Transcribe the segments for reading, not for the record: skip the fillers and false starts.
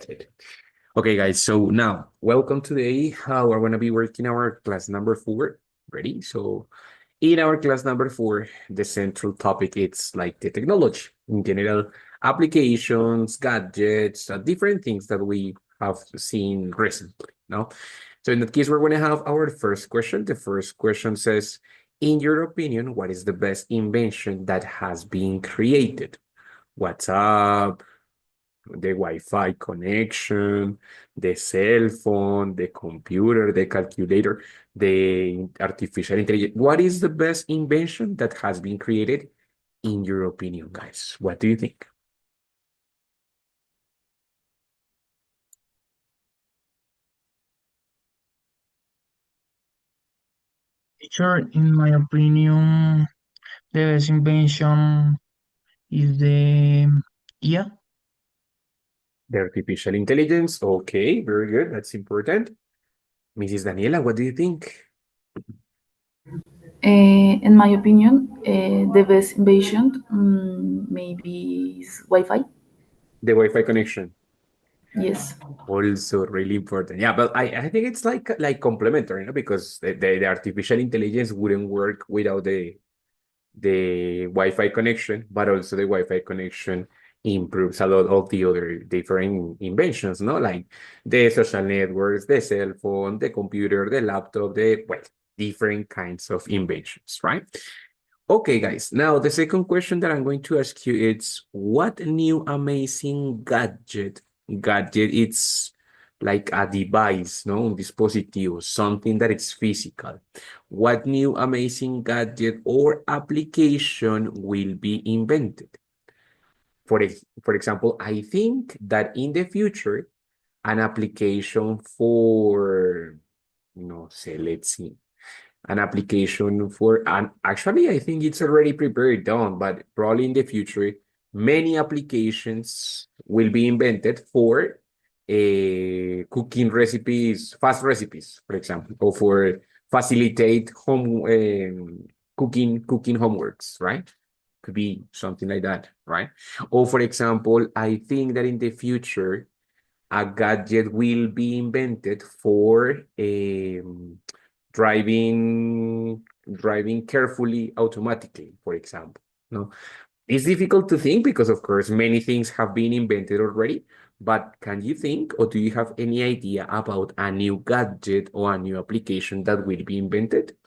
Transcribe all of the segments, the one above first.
invented. Okay, guys, so now welcome today. We're going to be working our class number 4. Ready? So in our class number 4, the central topic is like the technology in general, applications, gadgets, different things that we have seen recently. No? So in that case, we're going to have our first question. The first question says, in your opinion, what is the best invention that has been created? WhatsApp, the Wi-Fi connection, the cell phone, the computer, the calculator, the artificial intelligence. What is the best invention that has been created in your opinion, guys? What do you think? Teacher, in my opinion, the best invention is the IA. The artificial intelligence. Okay, very good. That's important. Mrs. Daniela, what do you think? In my opinion, the best invention maybe is Wi-Fi. The Wi-Fi connection. Yes. Also really important. Yeah, but I think it's like complementary, because the artificial intelligence wouldn't work without the Wi-Fi connection, but also the Wi-Fi connection improves a lot of the other different inventions, no? Like the social networks, the cell phone, the computer, the laptop, different kinds of inventions, right? Okay, guys. Now, the second question that I'm going to ask you is, what new amazing gadget, it's like a device, no? Un dispositivo, something that is physical. What new amazing gadget or application will be invented? For example, I think that in the future, an application for, no say, let's see, an application for, and actually, I think it's already prepared done, but probably in the future, many applications will be invented for cooking recipes, fast recipes, for example, or for facilitate home cooking homeworks, right? Could be something like that, right? Or for example, I think that in the future, a gadget will be invented for driving carefully automatically, for example. No, it's difficult to think because, of course, many things have been invented already. But can you think, or do you have any idea about a new gadget or a new application that will be invented?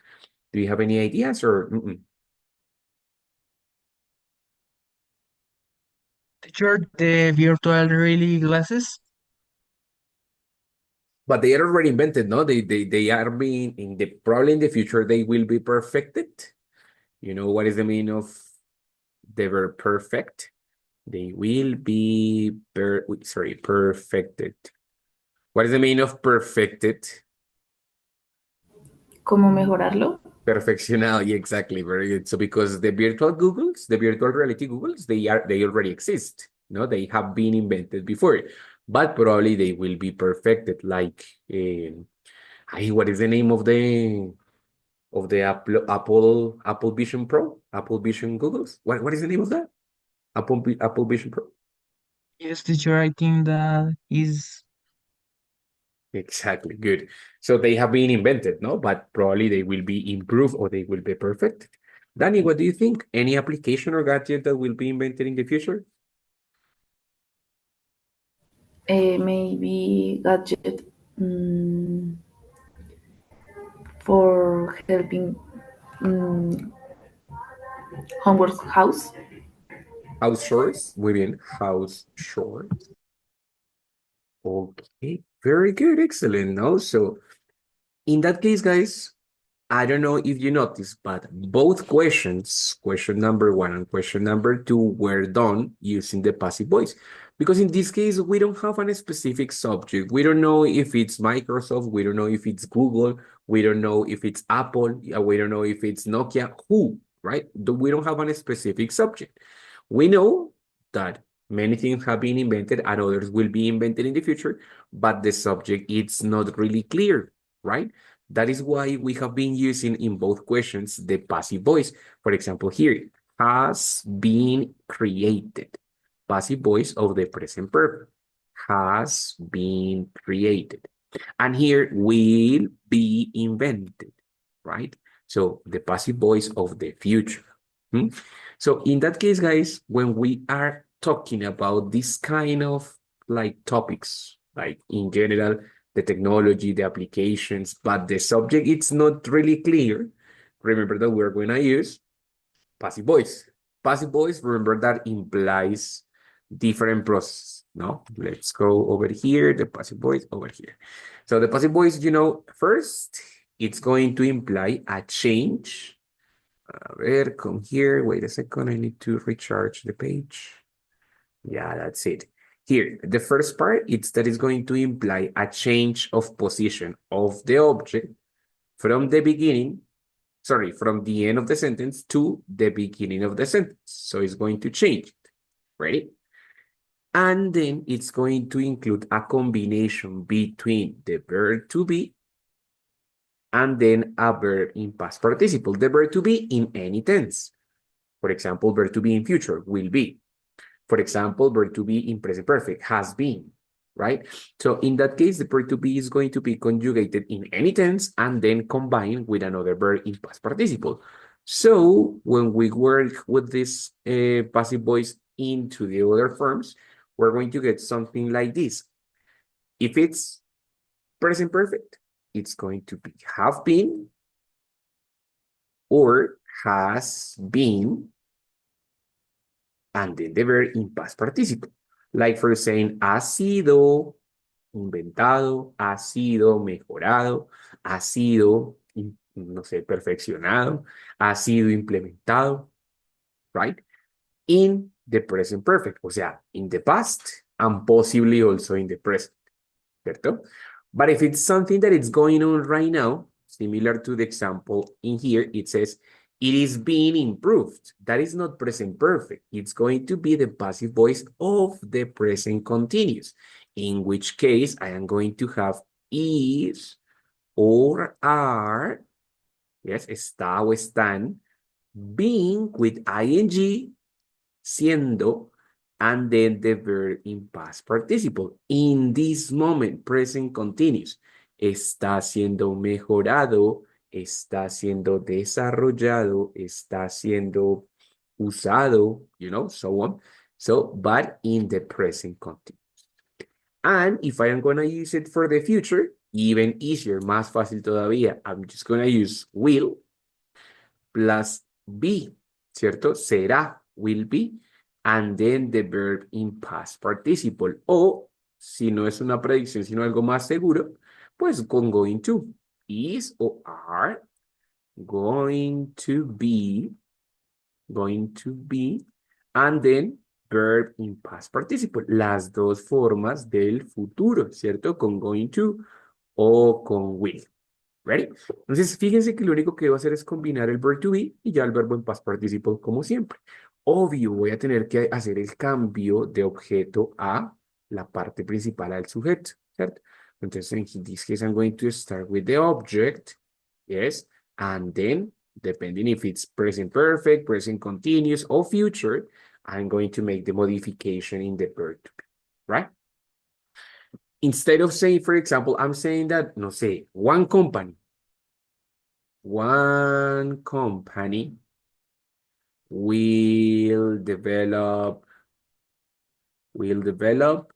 Do you have any ideas or? Teacher, the virtual reality glasses. But they are already invented, no? They are being in the probably in the future they will be perfected. You know what is the meaning of they were perfect? They will be perfected. What is the meaning of perfected? ¿Cómo mejorarlo? Perfeccionado, yeah, exactly, very good. So because the virtual Googles, the virtual reality Googles, they already exist. No, they have been invented before, but probably they will be perfected. Like, what is the name of the Apple Vision Pro, Apple Vision Googles? What is the name of that? Apple Vision Pro. Yes, teacher, I think that is Exactly. Good. So they have been invented, no? But probably they will be improved or they will be perfect. Danny, what do you think? Any application or gadget that will be invented in the future? Maybe gadget for helping um, homework house. House chores. Muy bien. House chores. Okay. Very good. Excellent. No? So in that case, guys, I don't know if you noticed, but both questions, question number 1 and question number 2, were done using the passive voice. Because in this case, we don't have a specific subject. We don't know if it's Microsoft. We don't know if it's Google. We don't know if it's Apple. We don't know if it's Nokia. Who, right? We don't have a specific subject. We know that many things have been invented and others will be invented in the future, but the subject is not really clear, right? That is why we have been using in both questions the passive voice. For example, here, has been created. Passive voice of the present perfect. has been created. And here will be invented, right? So the passive voice of the future. Hmm? So in that case, guys, when we are talking about this kind of like topics, like in general, the technology, the applications, but the subject, it's not really clear. Remember that we're going to use passive voice. Passive voice, remember that implies different process. No, let's go over here, the passive voice over here. So the passive voice, first, it's going to imply a change. A ver, come here, wait a second, I need to recharge the page. Yeah, that's it. Here, the first part, it's that it's going to imply a change of position of the object from the beginning, sorry, from the end of the sentence to the beginning of the sentence. So it's going to change it. Ready? And then it's going to include a combination between the verb to be and then a verb in past participle. The verb to be in any tense. For example, verb to be in future, will be. For example, verb to be in present perfect, has been, right? So in that case, the verb to be is going to be conjugated in any tense and then combined with another verb in past participle. So when we work with this passive voice into the other forms, we're going to get something like this. If it's present perfect, it's going to be have been or has been, and then the verb in past participle. Like for saying, ha sido inventado, ha sido mejorado, ha sido, no sé, perfeccionado, ha sido implementado, right? In the present perfect, o sea, in the past and possibly also in the present, ¿cierto? But if it's something that is going on right now, similar to the example in here, it says, it is being improved. That is not present perfect. It's going to be the passive voice of the present continuous, in which case I am going to have is or are, yes, está o están, being with ing, siendo, and then the verb in past participle. In this moment, present continuous. Está siendo mejorado, está siendo desarrollado, está siendo usado, so on. So, but in the present continuous. And if I am going to use it for the future, even easier, más fácil todavía, I'm just going to use will plus be, ¿cierto? Será, will be, and then the verb in past participle. O, si no es una predicción, sino algo más seguro, pues con going to. Is o are going to be, and then verb in past participle. Las dos formas del futuro, ¿cierto? Con going to o con will. Ready? Entonces, fíjense que lo único que debo hacer es combinar el verb to be y ya el verbo en past participle como siempre. Obvio, voy a tener que hacer el cambio de objeto a la parte principal al sujeto, ¿cierto? Entonces, in this case, I'm going to start with the object, yes, and then, depending if it's present perfect, present continuous, or future, I'm going to make the modification in the verb to be, right? Instead of saying, for example, I'm saying that, no sé, one company will develop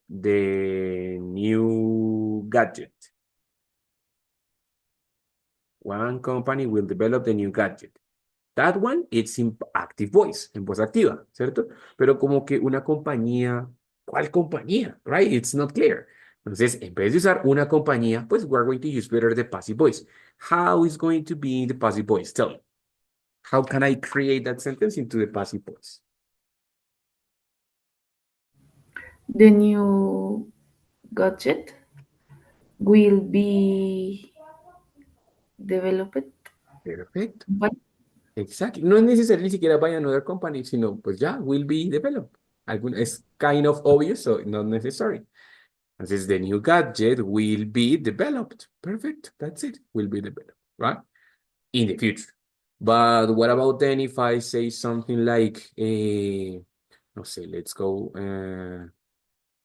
the new gadget. One company will develop the new gadget. That one, it's in active voice, en voz activa, ¿cierto? Pero como que una compañía, ¿cuál compañía? Right? It's not clear. Entonces, en vez de usar una compañía, pues we're going to use better the passive voice. How is going to be the passive voice? Tell me. How can I create that sentence into the passive voice? The new gadget will be developed Perfect. by. Exactly. No es necesario ni siquiera by another company, sino pues ya, will be developed. Es kind of obvious, so not necessary. Entonces, the new gadget will be developed. Perfect. That's it. Will be developed, right? In the future. But what about then if I say something like, no sé, let's go.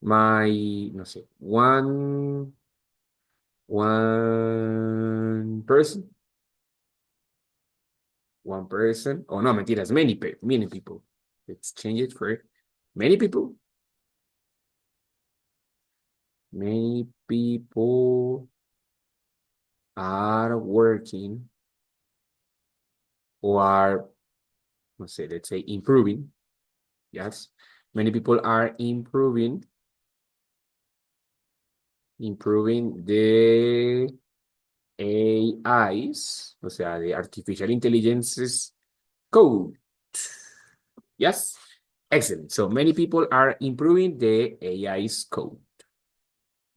my, no sé, one person, oh no, mentiras, many people. Let's change it for many people. Many people are working or are, let's say improving. Yes. Many people are improving the AIs, o sea, the artificial intelligence's code. Yes. Excellent. So many people are improving the AI's code.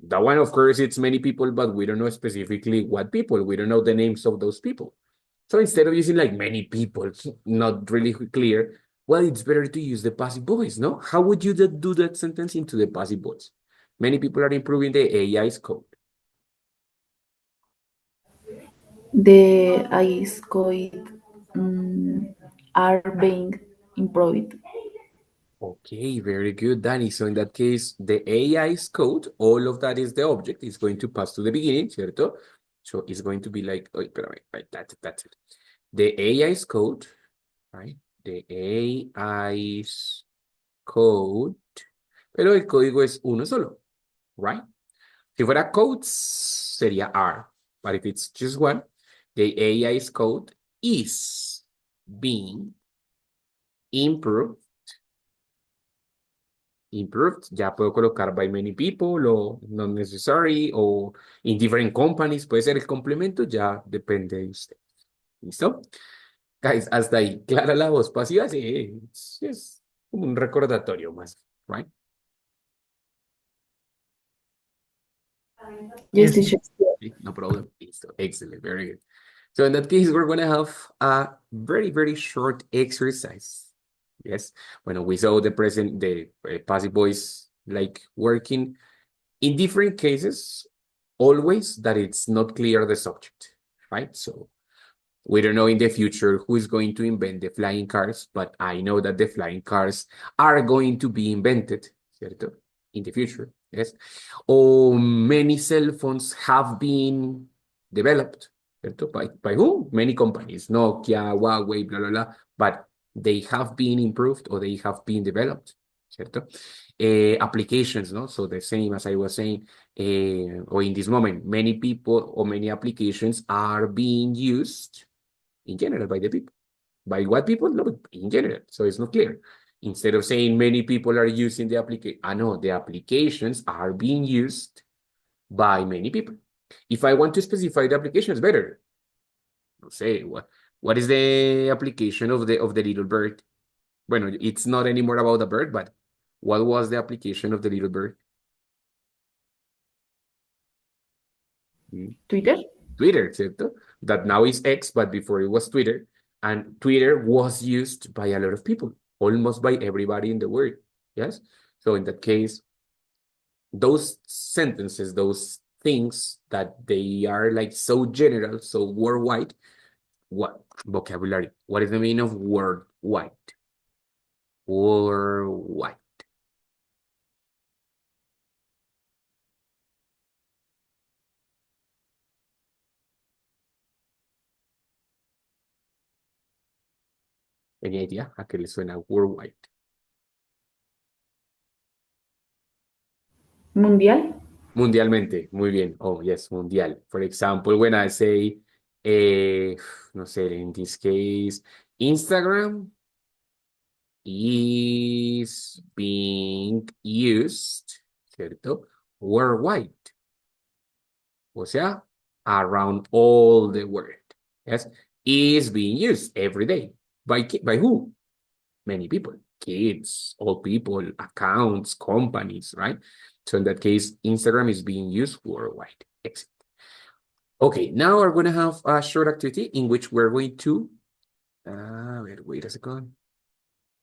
That one, of course, it's many people, but we don't know specifically what people. We don't know the names of those people. So instead of using like many people, not really clear, well, it's better to use the passive voice, no? How would you do that sentence into the passive voice? Many people are improving the AI's code. The ice code are being improved. Okay, very good, Danny. So in that case, the AI's code, all of that is the object, is going to pass to the beginning, ¿cierto? So it's going to be like, oh, espérame, right, that's it. The AI's code, right? The AI's code, pero el código es uno solo, right? Si fuera codes, sería R. But if it's just one, the AI's code is being improved. Ya puedo colocar by many people o not necessary o in different companies. Puede ser el complemento, ya depende de usted. ¿Listo? Guys, hasta ahí. Clara la voz pasiva, sí, es como un recordatorio más, right? Yes, Yes. teacher. Okay, no problem. Listo. Excellent. Very good. So in that case, we're going to have a very, very short exercise. Yes. When we saw the passive voice like working in different cases, always that it's not clear the subject, right? So we don't know in the future who is going to invent the flying cars, but I know that the flying cars are going to be invented, ¿cierto? In the future, yes. Or many cell phones have been developed, ¿cierto? By who? Many companies, Nokia, Huawei, blah, blah, blah, but they have been improved or they have been developed, ¿cierto? Applications, no? So the same as I was saying, or in this moment, many people or many applications are being used in general by the people. By what people? No, in general. So it's not clear. Instead of saying many people are using the application, no, the applications are being used by many people. If I want to specify the applications better, say what is the application of the little bird? Bueno, it's not anymore about the bird, but what was the application of the little bird? Twitter. Twitter, ¿cierto? That now is X, but before it was Twitter. And Twitter was used by a lot of people, almost by everybody in the world. Yes. So in that case, those sentences, those things that they are like so general, so worldwide, what vocabulary? What is the meaning of worldwide? Worldwide. ¿Any idea a qué le suena worldwide? Mundial. Mundialmente, muy bien. Oh, yes, mundial. For example, when I say, no sé, in this case, Instagram is being used, ¿cierto? Worldwide. O sea, around all the world. Yes, is being used every day. By who? Many people. Kids, old people, accounts, companies, right? So in that case, Instagram is being used worldwide. Excellent. Okay, now we're going to have a short activity in which we're going to, wait a second.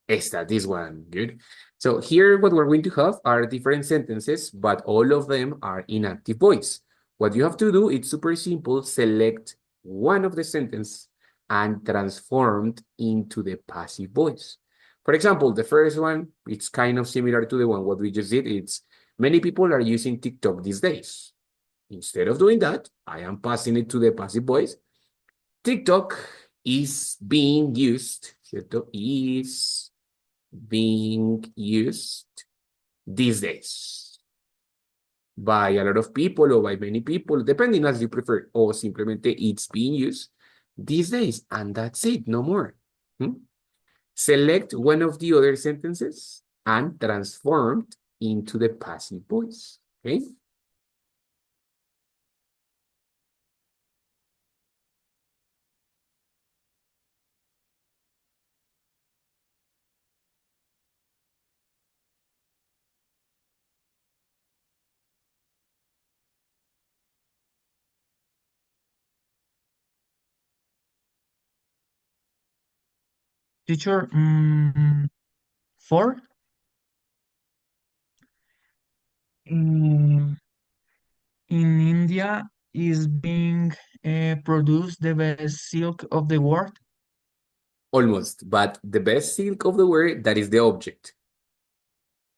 This one, good. So here what we're going to have are different sentences, but all of them are in active voice. What you have to do, it's super simple, select one of the sentence and transformed into the passive voice. For example, the first one, it's kind of similar to the one what we just did. It's Many people are using TikTok these days. Instead of doing that, I am passing it to the passive voice. TikTok is being used, ¿cierto? Is being used these days by a lot of people or by many people, depending as you prefer, or simplemente it's being used these days, and that's it, no more. Select one of the other sentences and transform it into the passive voice, okay? Teacher, four. In, in India is being produced the best silk of the world. Almost, but the best silk of the word, that is the object.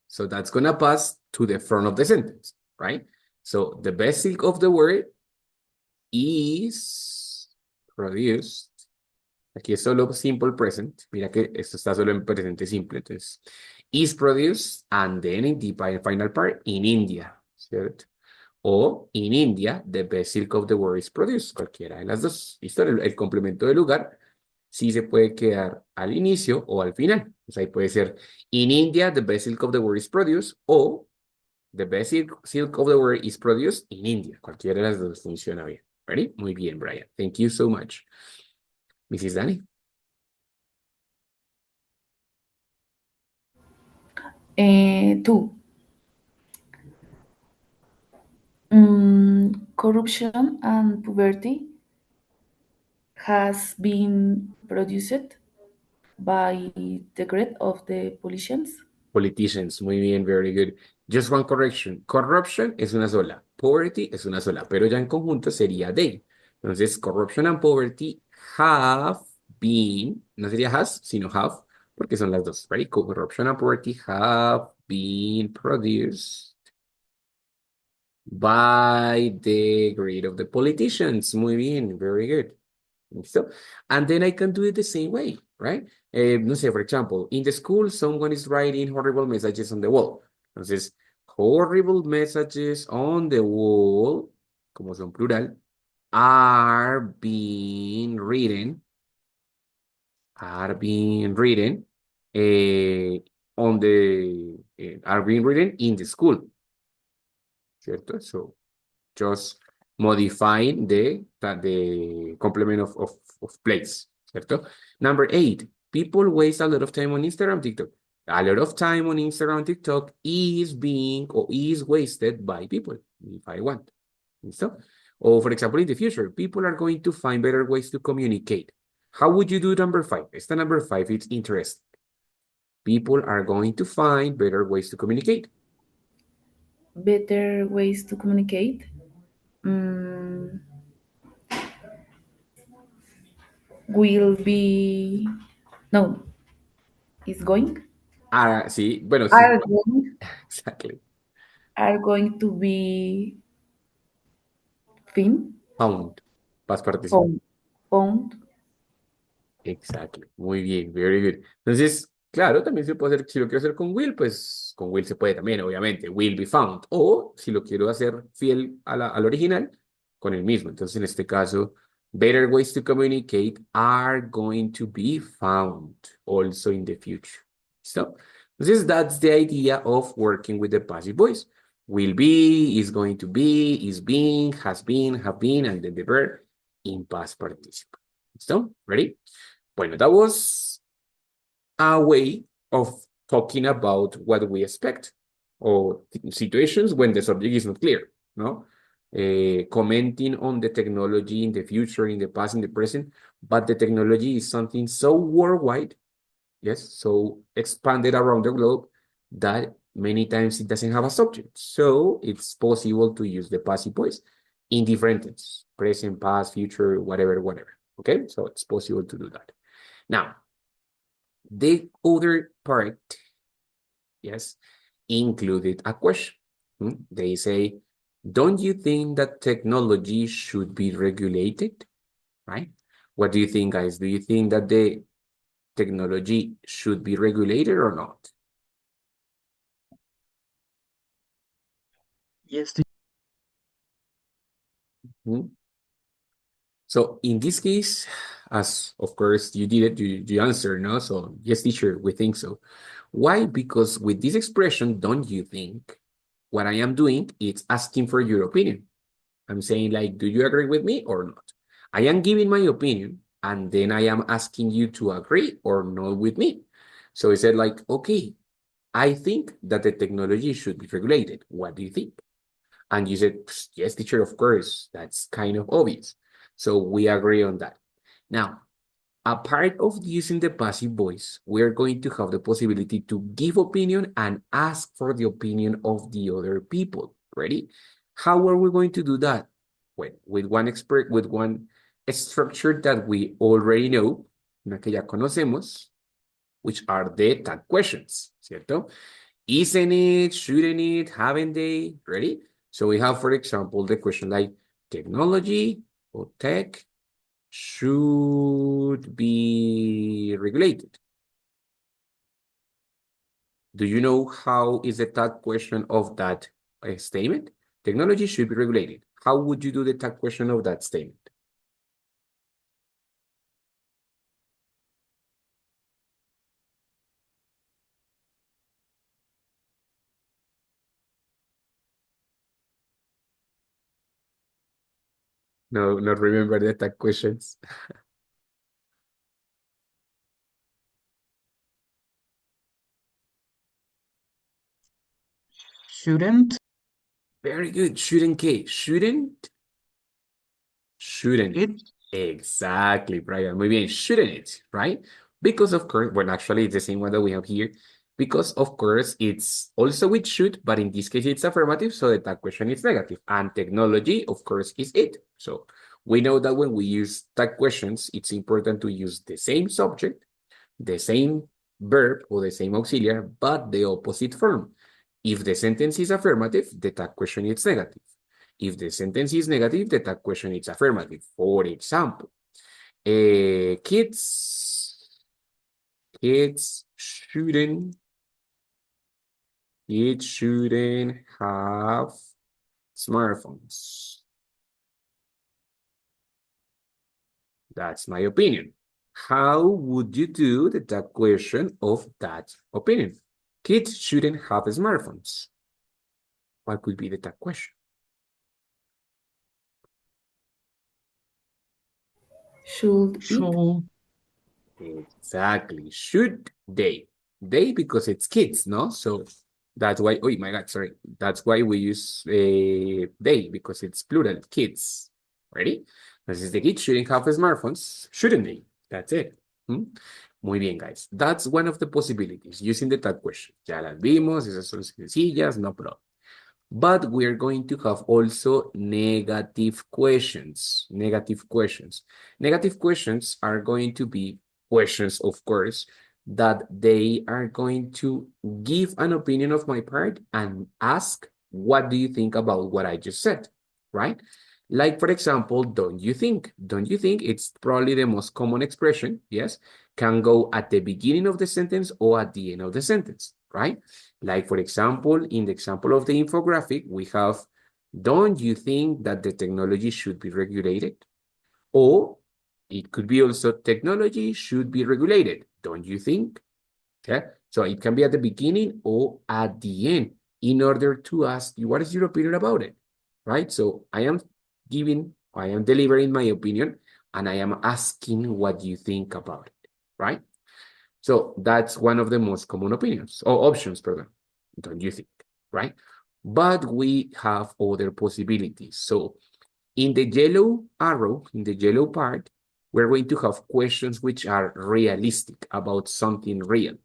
So that's going to pass to the front of the sentence, right? So the best silk of the word is produced. Aquí es solo simple present. Mira que esto está solo en presente simple. Entonces, is produced and then in the final part in India, ¿cierto? O in India, the best silk of the word is produced. Cualquiera de las dos. ¿Listo? El complemento del lugar sí se puede quedar al inicio o al final. O sea, ahí puede ser in India, the best silk of the word is produced o the best silk of the word is produced in India. Cualquiera de las dos funciona bien. Ready? Muy bien, Brian. Thank you so much. Mrs. Dani. Two. Corruption and poverty has been produced by decree of the politicians. Politicians, muy bien, very good. Just one correction. Corruption es una sola. Poverty es una sola, pero ya en conjunto sería they. Entonces, corruption and poverty have been, no sería has, sino have, porque son las dos, right? Corruption and poverty have been produced by the greed of the politicians. Muy bien, very good. ¿Listo? And then I can do it the same way, right? No sé, for example, in the school, someone is writing horrible messages on the wall. Entonces, horrible messages on the wall, como son plural, are being written, are being written, are being written in the school. ¿Cierto? So, just modifying the complement of place, ¿cierto? Number 8, people waste a lot of time on Instagram, TikTok. A lot of time on Instagram, TikTok is being or is wasted by people, if I want. ¿Listo? Or for example, in the future, people are going to find better ways to communicate. How would you do number 5? Esta number 5, it's interesting. People are going to find better ways to communicate. Better ways to communicate. Mm, will be no is going Ah, sí, bueno, sí, are going exactly. are going to be fin Found, past participle. found. Exactly. Muy bien, very good. Entonces, claro, también se puede hacer, si lo quiero hacer con will, pues con will se puede también, obviamente, will be found. O si lo quiero hacer fiel al original, con el mismo. Entonces, en este caso, better ways to communicate are going to be found also in the future. ¿Listo? Entonces, that's the idea of working with the passive voice. Will be, is going to be, is being, has been, have been, and then the verb in past participle. ¿Listo? Ready? Bueno, that was a way of talking about what we expect or situations when the subject is not clear, no? Commenting on the technology in the future, in the past, in the present, but the technology is something so worldwide, yes, so expanded around the globe that many times it doesn't have a subject. So it's possible to use the passive voice in different tenses, present, past, future, whatever, whatever. Okay, so it's possible to do that. Now, the other part, yes, included a question. They say, don't you think that technology should be regulated? Right? What do you think, guys? Do you think that the technology should be regulated or not? Yes, Hmm? So in this case, as of course you did it, you answered, no? So yes, teacher, we think so. Why? Because with this expression, don't you think, what I am doing is asking for your opinion. I'm saying like, do you agree with me or not? I am giving my opinion and then I am asking you to agree or not with me. So he said like, okay, I think that the technology should be regulated. What do you think? And you said, yes, teacher, of course, that's kind of obvious. So we agree on that. Now, a part of using the passive voice, we're going to have the possibility to give opinion and ask for the opinion of the other people. Ready? How are we going to do that? Well, with one structure that we already know, una que ya conocemos, which are the tag questions, ¿cierto? Isn't it? Shouldn't it? Haven't they? Ready? So we have, for example, the question like technology or tech should be regulated. Do you know how is the tag question of that statement? Technology should be regulated. How would you do the tag question of that statement? No, not remember the tag questions. shouldn't Very good. Shouldn't K. Shouldn't it? Exactly, Brian. Muy bien. Shouldn't it, right? Because of course, well, actually, it's the same one that we have here. Because of course, it's also with should, but in this case, it's affirmative, so that question is negative. And technology, of course, is it. So we know that when we use tag questions, it's important to use the same subject, the same verb, or the same auxiliary, but the opposite form. If the sentence is affirmative, the tag question is negative. If the sentence is negative, the tag question is affirmative. For example, kids shouldn't have smartphones. That's my opinion. How would you do the tag question of that opinion? Kids shouldn't have smartphones. What could be the tag question? Should it? Should Exactly. Should they? They because it's kids, no? So that's why, oh my God, sorry. That's why we use they because it's plural, kids. Ready? Entonces the kids shouldn't have smartphones, shouldn't they? That's it. Hmm? Muy bien, guys. That's one of the possibilities using the tag question. Ya las vimos, esas son sencillas, no problem. But we're going to have also negative questions. Negative questions. Negative questions are going to be questions, of course, that they are going to give an opinion of my part and ask, what do you think about what I just said, right? Like, for example, don't you think? Don't you think? It's probably the most common expression, yes? Can go at the beginning of the sentence or at the end of the sentence, right? Like, for example, in the example of the infographic, we have, don't you think that the technology should be regulated? Or it could be also, technology should be regulated, don't you think? Okay, so it can be at the beginning or at the end in order to ask you, what is your opinion about it, right? So I am delivering my opinion and I am asking what you think about it, right? So that's one of the most common opinions or options, pardon, don't you think, right? But we have other possibilities. So in the yellow arrow, in the yellow part, we're going to have questions which are realistic about something real.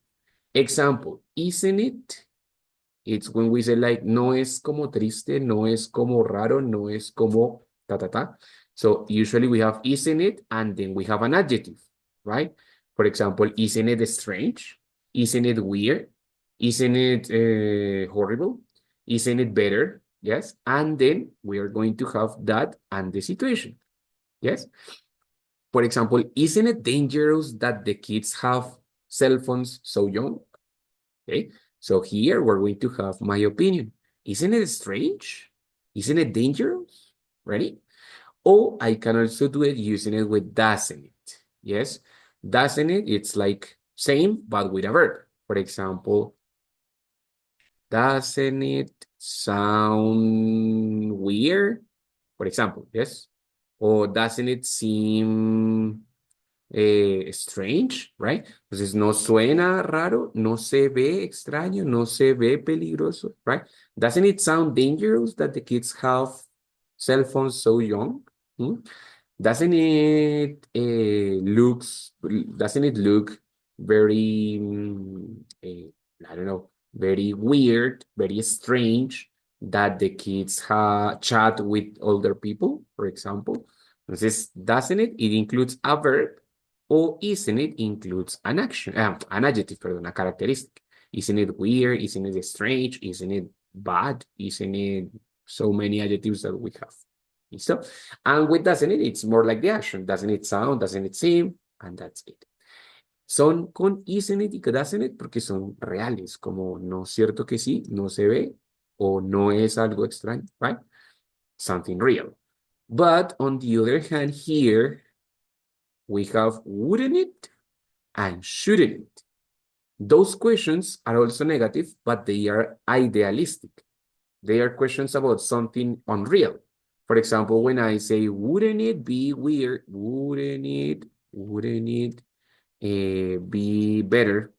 Example, isn't it? It's when we say like, no es como triste, no es como raro, no es como ta ta ta. So usually we have isn't it, and then we have an adjective, right? For example, isn't it strange? Isn't it weird? Isn't it horrible? Isn't it better? Yes. And then we are going to have that and the situation. Yes. For example, isn't it dangerous that the kids have cell phones so young? Okay. So here we're going to have my opinion. Isn't it strange? Isn't it dangerous? Ready? Or I can also do it using it with doesn't it. Yes. Doesn't it? It's like same, but with a verb. For example, doesn't it sound weird? For example, yes. Or doesn't it seem strange, right? Entonces no suena raro, no se ve extraño, no se ve peligroso, right? Doesn't it sound dangerous that the kids have cell phones so young? Hmm? Doesn't it doesn't it look very I don't know, very weird, very strange that the kids chat with older people, for example? Entonces, doesn't it? It includes a verb, or isn't it includes an action, an adjective, perdón, una characteristic. Isn't it weird? Isn't it strange? Isn't it bad? Isn't it so many adjectives that we have? ¿Listo? And with doesn't it, it's more like the action. Doesn't it sound? Doesn't it seem? And that's it. Son con isn't it y doesn't it porque son reales, como no es cierto que sí, no se ve, o no es algo extraño, right? Something real. But on the other hand, here we have wouldn't it and shouldn't it. Those questions are also negative, but they are idealistic. They are questions about something unreal. For example, when I say, wouldn't it be weird? Wouldn't it be better?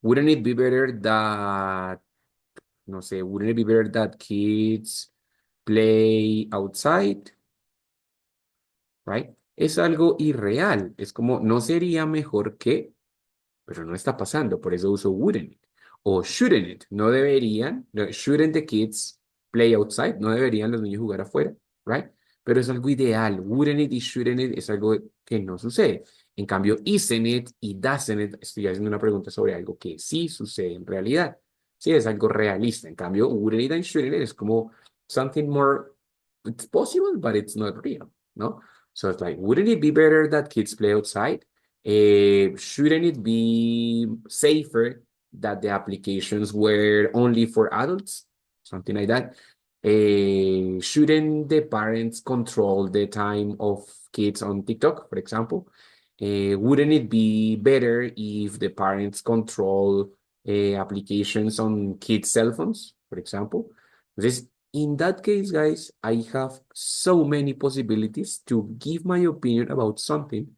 Wouldn't it be better that, no sé, wouldn't it be better that kids play outside? Right? Es algo irreal. Es como, no sería mejor que, pero no está pasando. Por eso uso wouldn't it. O shouldn't it. No deberían, no, shouldn't the kids play outside? No deberían los niños jugar afuera, right? Pero es algo ideal. Wouldn't it y shouldn't it es algo que no sucede. En cambio, isn't it y doesn't it, estoy haciendo una pregunta sobre algo que sí sucede en realidad. Sí, es algo realista. En cambio, wouldn't it and shouldn't it es como something more, it's possible, but it's not real, ¿no? So it's like, wouldn't it be better that kids play outside? Shouldn't it be safer that the applications were only for adults? Something like that. Shouldn't the parents control the time of kids on TikTok, for example? Wouldn't it be better if the parents control applications on kids' cell phones, for example? In that case, guys, I have so many possibilities to give my opinion about something,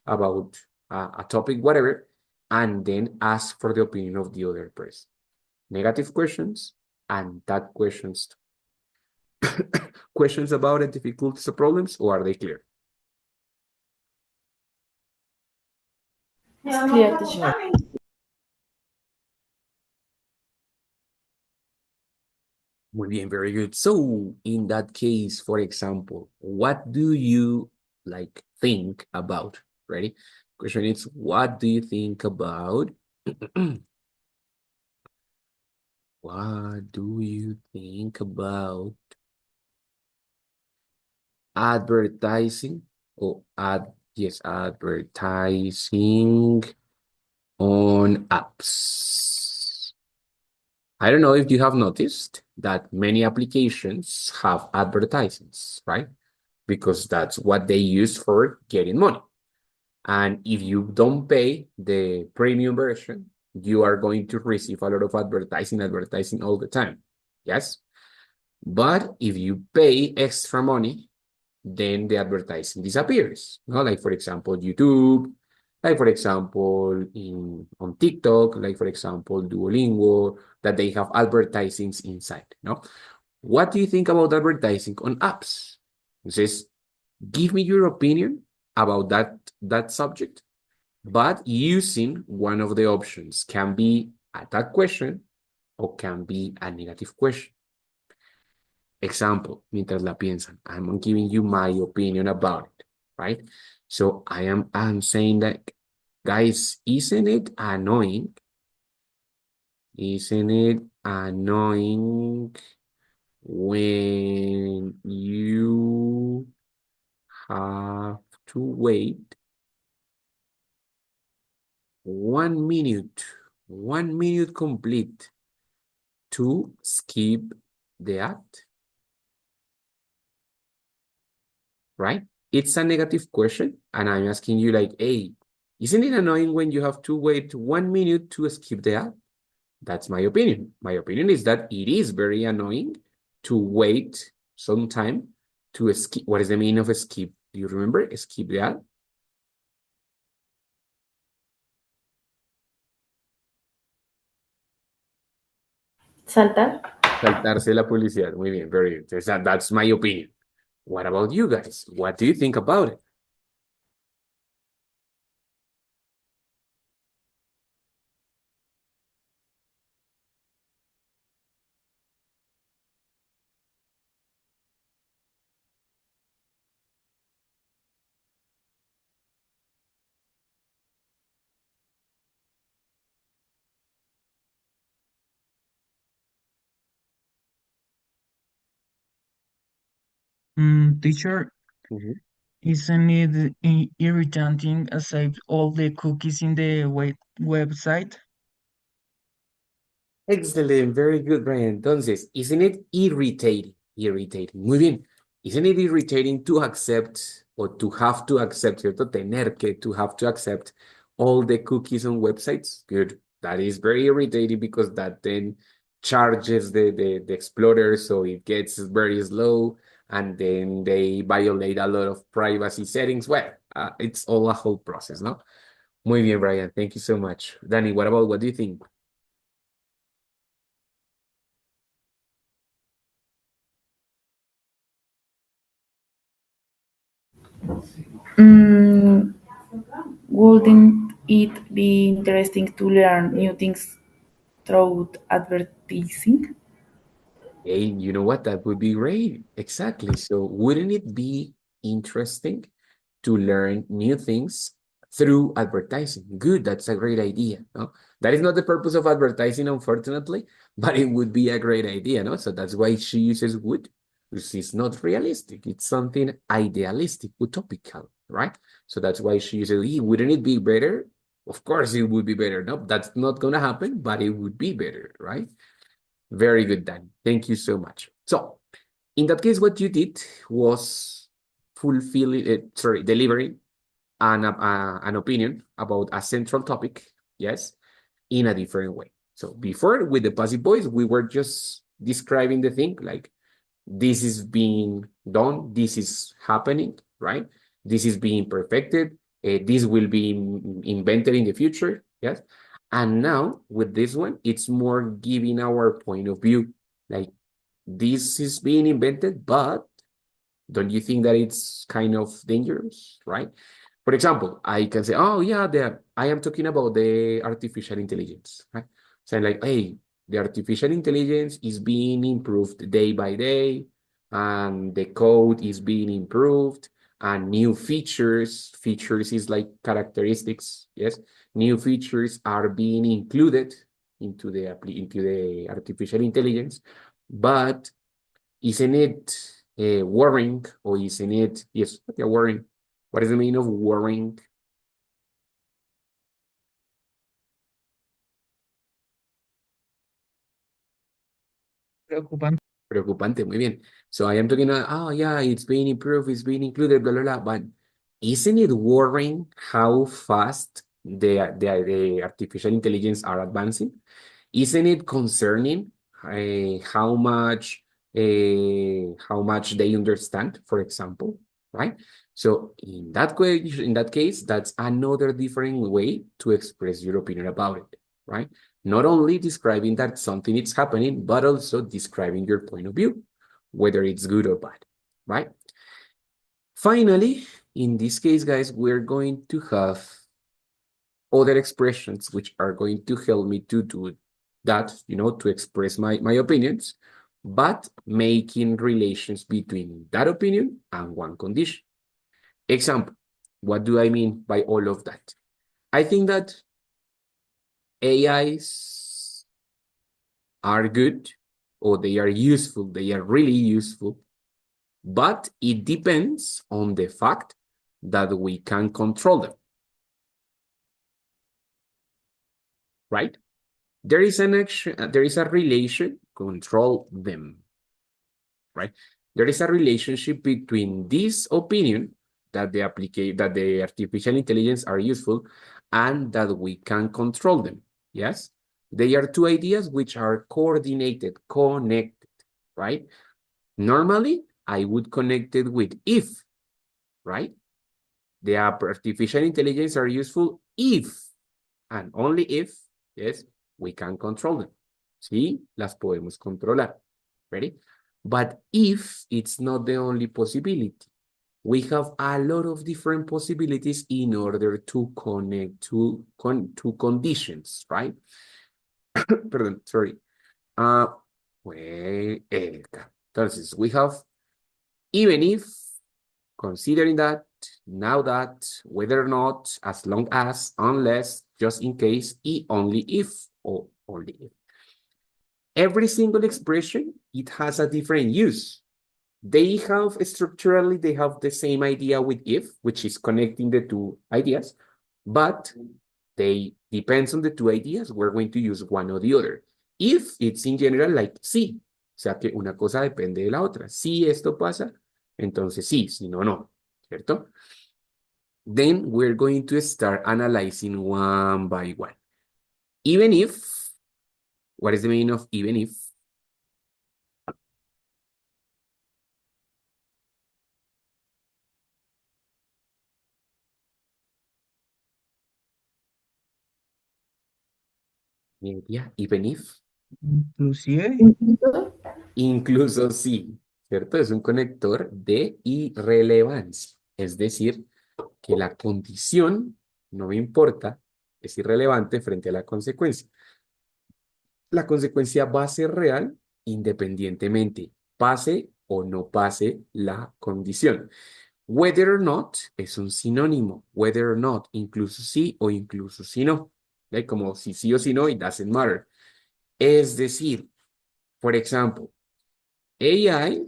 about a topic, whatever, and then ask for the opinion of the other person. Negative questions and that questions. Questions about it, difficulties or problems, or are they clear? It's clear, teacher. Muy bien, very good. So in that case, for example, what do you think about? Ready? Question is, what do you think about? What do you think about advertising or advertising on apps? I don't know if you have noticed that many applications have advertisements, right? Because that's what they use for getting money. And if you don't pay the premium version, you are going to receive a lot of advertising all the time. Yes? But if you pay extra money, then the advertising disappears. No? Like, for example, YouTube, like, for example, on TikTok, like, for example, Duolingo, that they have advertisings inside. No? What do you think about advertising on apps? Entonces, give me your opinion about that subject, but using one of the options. Can be a tag question or can be a negative question. Example, mientras la piensan, I'm giving you my opinion about it, right? So I'm saying that, guys, isn't it annoying? Isn't it annoying when you have to wait 1 minute complete to skip the ad, right? It's a negative question, and I'm asking you like, hey, isn't it annoying when you have to wait 1 minute to skip the ad? That's my opinion. My opinion is that it is very annoying to wait some time to skip. What is the meaning of a skip? Do you remember? Skip the ad? Saltar. Saltarse la publicidad. Muy bien, very good. That's my opinion. What about you guys? What do you think about it? Teacher, Mhm. isn't it irritating save all the cookies in the website? Excellent, very good, Brian. Entonces, isn't it irritating? Irritating. Muy bien. Isn't it irritating to accept or to have to accept, ¿cierto? Tener que, to have to accept all the cookies on websites? Good. That is very irritating because that then charges the explorer, so it gets very slow, and then they violate a lot of privacy settings. Well, it's all a whole process, no? Muy bien, Brian. Thank you so much. Danny, what do you think? Mm, wouldn't it be interesting to learn new things through advertising? Hey, you know what? That would be great. Exactly. So wouldn't it be interesting to learn new things through advertising? Good. That's a great idea. No? That is not the purpose of advertising, unfortunately, but it would be a great idea. No? So that's why she uses would, which is not realistic. It's something idealistic, utopical, right? So that's why she uses, wouldn't it be better? Of course, it would be better. No, that's not going to happen, but it would be better, right? Very good, Dan. Thank you so much. So, in that case, what you did was delivering an opinion about a central topic, yes, in a different way. So before, with the passive voice, we were just describing the thing like this is being done, this is happening, right? This is being perfected. This will be invented in the future, yes? And now with this one, it's more giving our point of view. Like this is being invented, but don't you think that it's kind of dangerous, right? For example, I can say, oh yeah, I am talking about the artificial intelligence, right? So I'm like, hey, the artificial intelligence is being improved day by day, and the code is being improved, and new features is like characteristics, yes, new features are being included into the artificial intelligence, but isn't it worrying or isn't it, yes, yeah, worrying. What is the meaning of worrying? Preocupante. Preocupante, muy bien. So I am talking about, oh yeah, it's being improved, it's being included, blah, blah, blah. But isn't it worrying how fast the artificial intelligence are advancing? Isn't it concerning how much they understand, for example, right? So in that case, that's another different way to express your opinion about it, right? Not only describing that something is happening, but also describing your point of view, whether it's good or bad, right? Finally, in this case, guys, we're going to have other expressions which are going to help me to do that, to express my opinions, but making relations between that opinion and one condition. Example, what do I mean by all of that? I think that AIs are good or they are useful, they are really useful, but it depends on the fact that we can control them, right? There is an action, there is a relation, control them, right? There is a relationship between this opinion that the artificial intelligence are useful and that we can control them. Yes, they are two ideas which are coordinated, connected, right? Normally, I would connect it with if, right? The artificial intelligence are useful if and only if, yes, we can control them. Sí, las podemos controlar. Ready? But if it's not the only possibility, we have a lot of different possibilities in order to connect to conditions, right? Pardon, sorry. Entonces, we have even if, considering that, now that, whether or not, as long as, unless, just in case, only if, or only if. Every single expression, it has a different use. They have structurally, they have the same idea with if, which is connecting the two ideas, but they depends on the two ideas, we're going to use one or the other. If it's in general like sí, o sea que una cosa depende de la otra. Si esto pasa, entonces sí, si no, no, ¿cierto? Then we're going to start analyzing one by one. Even if, what is the meaning of even if? Yeah, even if. Inclusive. Incluso, Incluso sí, ¿cierto? Es un conector de irrelevancia. Es decir, que la condición no me importa, es irrelevante frente a la consecuencia. La consecuencia va a ser real independientemente pase o no pase la condición. Whether or not es un sinónimo. Whether or not, incluso sí o incluso sí no. ¿Ve? Como si sí o si no, it doesn't matter. Es decir, por ejemplo, AIs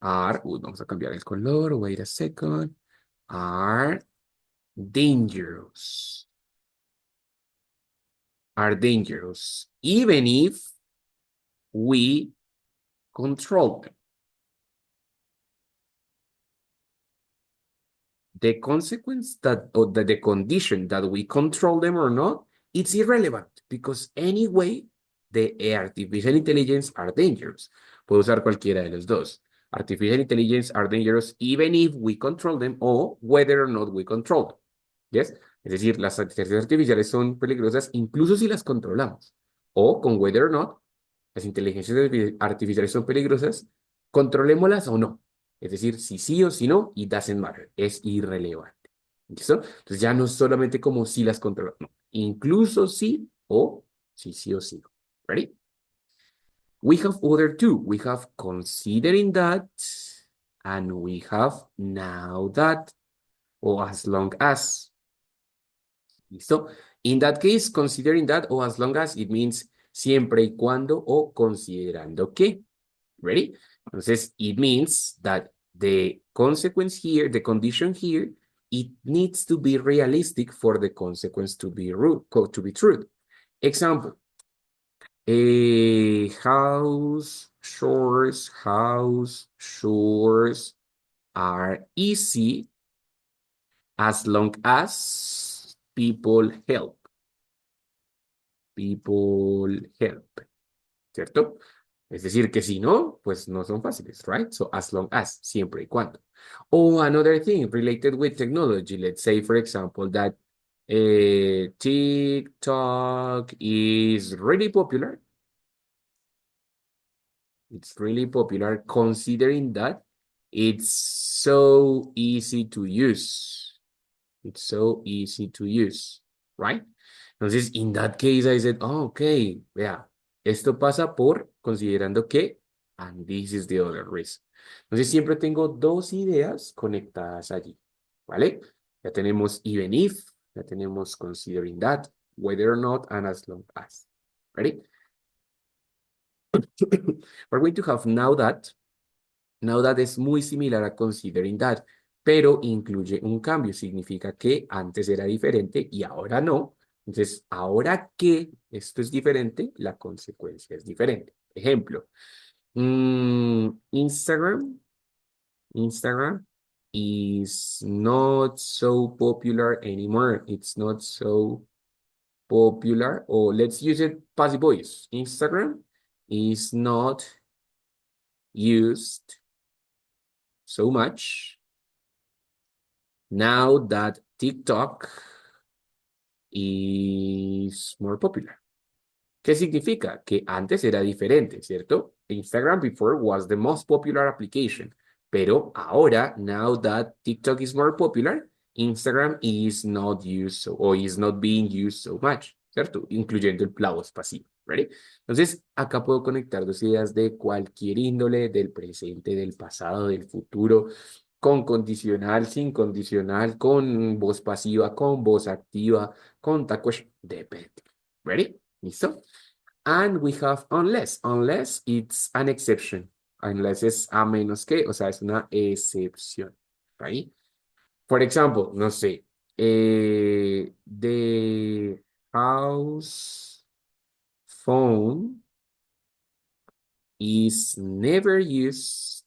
are, vamos a cambiar el color, wait a second, are dangerous. Are dangerous, even if we control them. The consequence that, or the condition that we control them or not, it's irrelevant because anyway, the artificial intelligence are dangerous. Puedo usar cualquiera de los dos. Artificial intelligence are dangerous even if we control them or whether or not we control them. Yes? Es decir, las inteligencias artificiales son peligrosas incluso si las controlamos. O con whether or not, las inteligencias artificiales son peligrosas, controlémoslas o no. Es decir, si sí o si no, it doesn't matter. Es irrelevante. ¿Listo? Entonces ya no es solamente como si las controlamos. No. Incluso sí o sí o sí no. Ready? We have other two. We have considering that and we have now that or as long as. ¿Listo? In that case, considering that or as long as, it means siempre y cuando o considerando que. Ready? Entonces, it means that the consequence here, the condition here, it needs to be realistic for the consequence to be true. Example, house chores are easy as long as people help. People help. ¿Cierto? Es decir, que si no, pues no son fáciles, right? So as long as, siempre y cuando. Or another thing related with technology, let's say, for example, that TikTok is really popular. It's really popular considering that it's so easy to use. It's so easy to use, right? Entonces, in that case, I said, oh, okay, vea, esto pasa por considerando que, and this is the other reason. Entonces, siempre tengo dos ideas conectadas allí, ¿vale? Ya tenemos even if, ya tenemos considering that, whether or not, and as long as. Ready? We're going to have now that. Now that es muy similar a considering that, pero incluye un cambio. Significa que antes era diferente y ahora no. Entonces, ahora que esto es diferente, la consecuencia es diferente. Ejemplo, Instagram is not so popular anymore. It's not so popular. Or let's use it passive voice. Instagram is not used so much now that TikTok is more popular. ¿Qué significa? Que antes era diferente, ¿cierto? Instagram before was the most popular application, pero ahora, now that TikTok is more popular, Instagram is not used or is not being used so much, ¿cierto? Incluyendo el plus pasivo, ¿ready? Entonces, acá puedo conectar dos ideas de cualquier índole, del presente, del pasado, del futuro, con condicional, sin condicional, con voz pasiva, con voz activa, con tag question, depende. Ready? ¿Listo? And we have unless. Unless it's an exception. Unless es a menos que, o sea, es una excepción. Right? For example, no sé, the house phone is never used.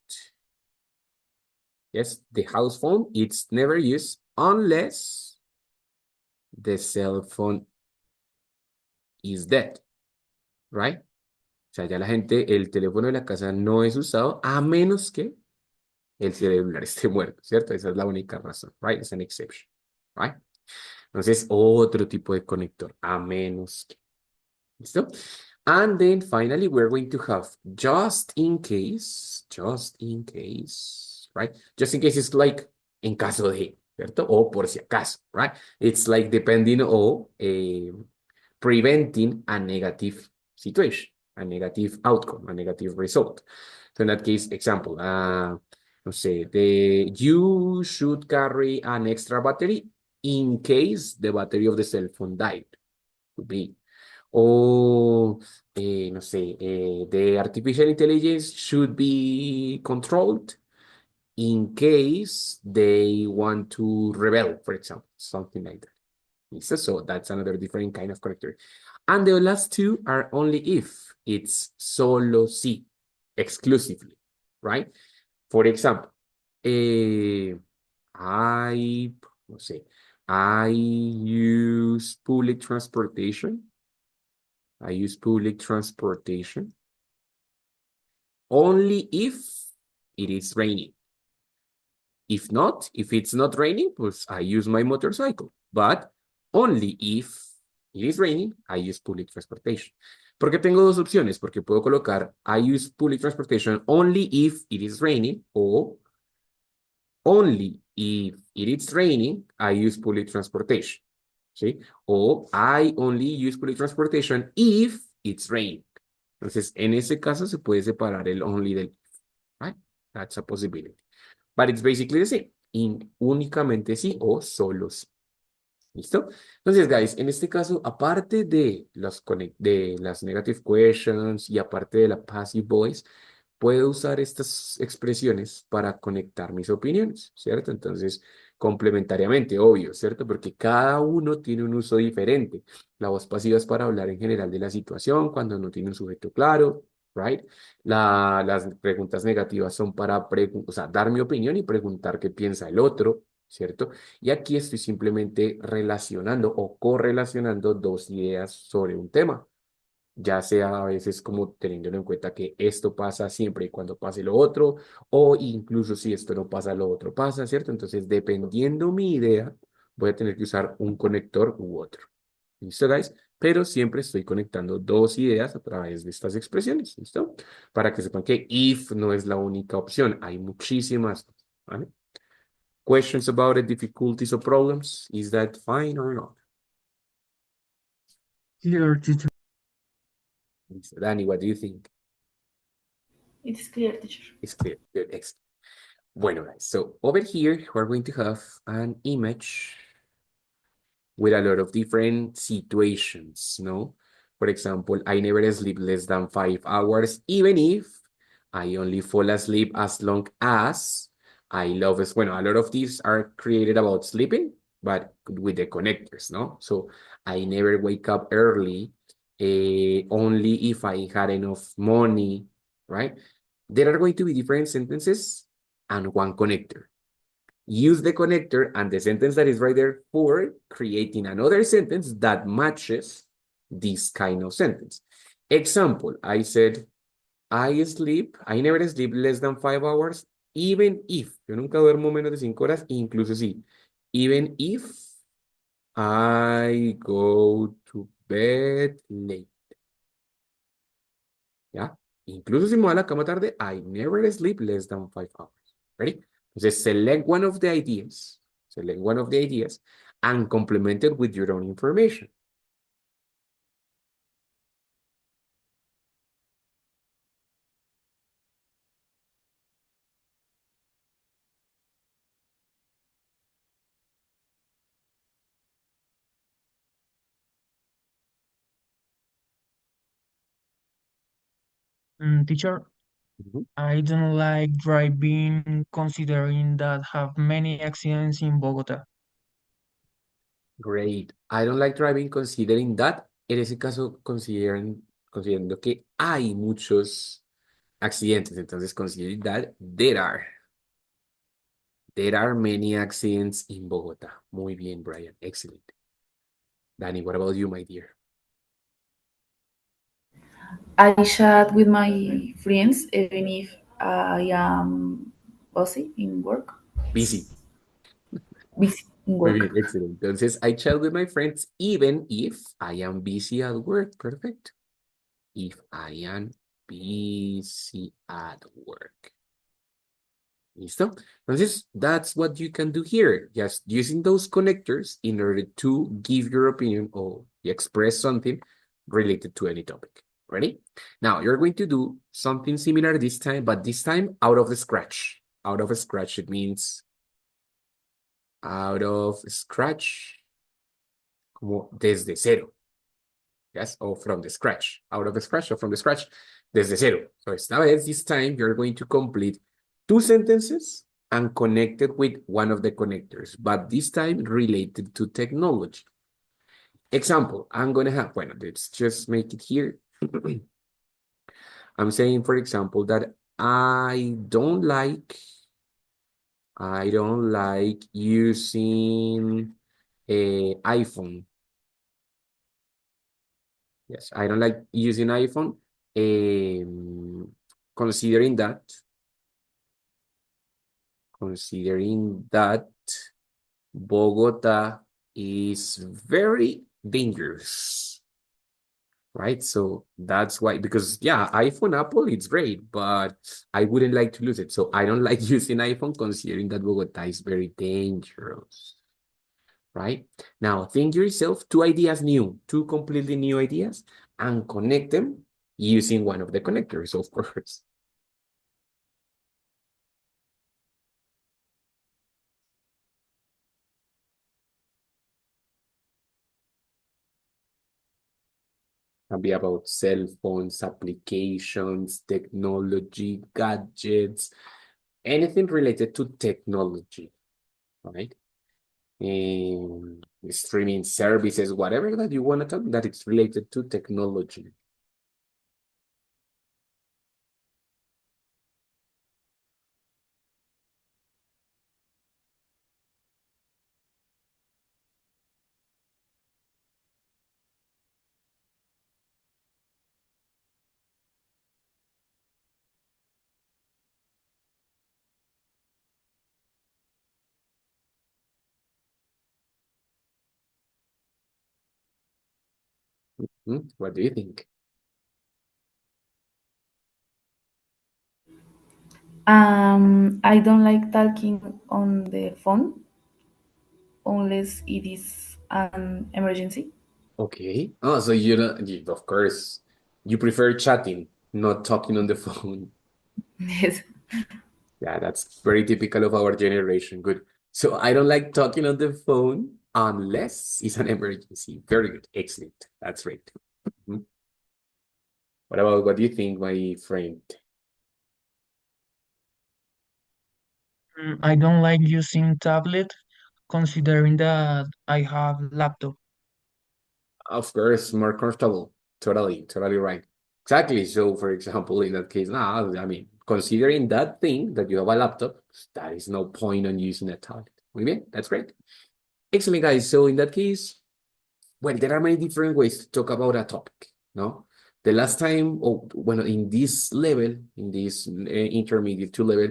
Yes, the house phone, it's never used unless the cell phone is dead. Right? O sea, ya la gente, el teléfono de la casa no es usado a menos que el celular esté muerto, ¿cierto? Esa es la única razón, right? Es an exception, right? Entonces, otro tipo de conector, a menos que. ¿Listo? And then finally, we're going to have just in case, right? Just in case is like en caso de, ¿cierto? O por si acaso, right? It's like depending or preventing a negative situation, a negative outcome, a negative result. So in that case, example, no sé, you should carry an extra battery in case the battery of the cell phone died. Could be. O, no sé, the artificial intelligence should be controlled in case they want to rebel, for example, something like that. So that's another different kind of connector. And the last two are only if. It's solo si, exclusively, right? For example, no sé, I use public transportation. I use public transportation only if it is raining. If not, if it's not raining, pues I use my motorcycle. But only if it is raining, I use public transportation. Porque tengo dos opciones, porque puedo colocar I use public transportation only if it is raining o only if it is raining, I use public transportation. ¿Sí? O I only use public transportation if it's raining. Entonces, en ese caso se puede separar el only del if, right? That's a possibility. But it's basically the same. Únicamente sí o solo sí. ¿Listo? Entonces, guys, en este caso, aparte de las negative questions y aparte de la passive voice, puedo usar estas expresiones para conectar mis opiniones, ¿cierto? Entonces, complementariamente, obvio, ¿cierto? Porque cada uno tiene un uso diferente. La voz pasiva es para hablar en general de la situación cuando no tiene un sujeto claro, right? Las preguntas negativas son para o sea, dar mi opinión y preguntar qué piensa el otro, ¿cierto? Y aquí estoy simplemente relacionando o correlacionando dos ideas sobre un tema, ya sea a veces como teniendo en cuenta que esto pasa siempre y cuando pase lo otro, o incluso si esto no pasa, lo otro pasa, ¿cierto? Entonces, dependiendo mi idea, voy a tener que usar un conector u otro. ¿Listo, guys? Pero siempre estoy conectando dos ideas a través de estas expresiones, ¿listo? Para que sepan que if no es la única opción, hay muchísimas, ¿vale? Questions about the difficulties or problems? Is that fine or not? Clear, teacher. Listo. Danny, what do you think? It is clear, teacher. It's clear. Good, excellent. Bueno, guys, so over here, we're going to have an image with a lot of different situations, no? For example, I never sleep less than 5 hours, even if I only fall asleep as long as I love it. Bueno, a lot of these are created about sleeping, but with the connectors, no? So I never wake up early, only if I had enough money, right? There are going to be different sentences and one connector. Use the connector and the sentence that is right there for creating another sentence that matches this kind of sentence. Example, I said, I never sleep less than 5 hours, even if, yo nunca duermo menos de 5 horas, incluso si, even if I go to bed late. ¿Ya? Incluso si me voy a la cama tarde, I never sleep less than 5 hours. Ready? Entonces, select one of the ideas, and complement it with your own information. Teacher, Mhm. I don't like driving considering that have many accidents in Bogota. Great. I don't like driving considering that. En ese caso, considerando que hay muchos accidentes. Entonces, considering that there are many accidents in Bogotá. Muy bien, Brian. Excellent. Danny, what about you, my dear? I chat with my friends even if I am busy in work. Busy. Busy in Muy work. bien, excellent. Entonces, I chat with my friends even if I am busy at work. Perfect. If I am busy at work. ¿Listo? Entonces, that's what you can do here. Just using those connectors in order to give your opinion or express something related to any topic. Ready? Now, you're going to do something similar this time, but this time out of the scratch. Out of a scratch, it means out of scratch, como desde cero. Yes, or from the scratch. Out of the scratch or from the scratch, desde cero. So esta vez, this time, you're going to complete 2 sentences and connect it with one of the connectors, but this time related to technology. Example, I'm going to have, bueno, let's just make it here. I'm saying, for example, that I don't like using a iPhone. Yes, I don't like using iPhone. Considering that, Bogota is very dangerous, right? So that's why, because yeah, iPhone, Apple, it's great, but I wouldn't like to lose it. So I don't like using iPhone considering that Bogota is very dangerous, right? Now think yourself two completely new ideas, and connect them using one of the connectors, of course. Can be about cell phones, applications, technology, gadgets, anything related to technology, right? Streaming services, whatever that you want to talk that it's related to technology. What do you think? I don't like talking on the phone unless it is an emergency. Okay. Oh, so you don't, of course, you prefer chatting, not talking on the phone. Yes. Yeah, that's very typical of our generation. Good. So I don't like talking on the phone unless it's an emergency. Very good. Excellent. That's right. Mhm. What do you think, my friend? I don't like using tablet considering that I have laptop. Of course, more comfortable. Totally right. Exactly. So, for example, in that case, now, I mean, considering that thing that you have a laptop, that is no point on using a tablet. Muy bien, that's great. Excellent, guys. So, in that case, well, there are many different ways to talk about a topic, no? The last time, or when in this level, in this intermediate 2 level,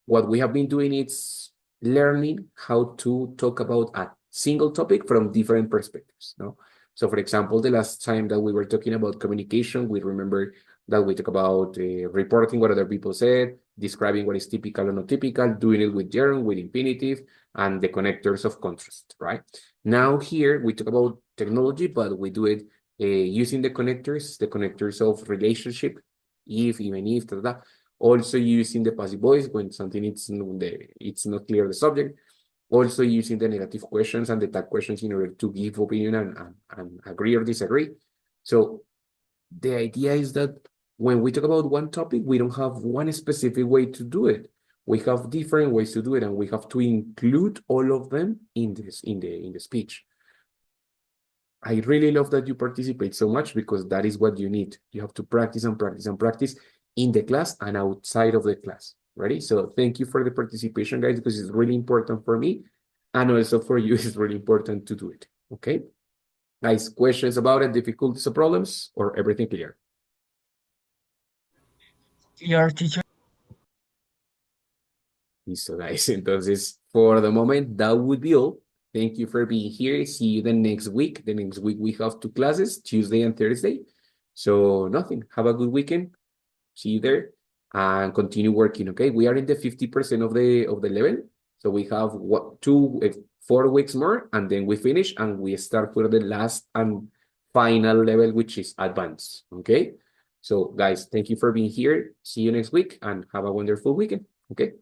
what we have been doing is learning how to talk about a single topic from different perspectives, no? So, for example, the last time that we were talking about communication, we remember that we talk about reporting what other people said, describing what is typical or not typical, doing it with gerund, with infinitive, and the connectors of contrast, right? Now here we talk about technology, but we do it using the connectors of relationship, if, even if, da, da, da. Also using the passive voice when something it's not clear the subject. Also using the negative questions and the tag questions in order to give opinion and agree or disagree. So the idea is that when we talk about one topic, we don't have one specific way to do it. We have different ways to do it, and we have to include all of them in the speech. I really love that you participate so much because that is what you need. You have to practice and practice and practice in the class and outside of the class. Ready? So thank you for the participation, guys, because it's really important for me. And also for you, it's really important to do it. Okay? Guys, questions about it, difficulties or problems, or everything clear? Clear, teacher. Listo, guys. Entonces, for the moment, that would be all. Thank you for being here. See you the next week. The next week we have 2 classes, Tuesday and Thursday. So nothing. Have a good weekend. See you there and continue working. Okay. We are in the 50% of the level. So we have 4 weeks more, and then we finish and we start for the last and final level, which is advanced. Okay. So guys, thank you for being here. See you next week and have a wonderful weekend. Okay.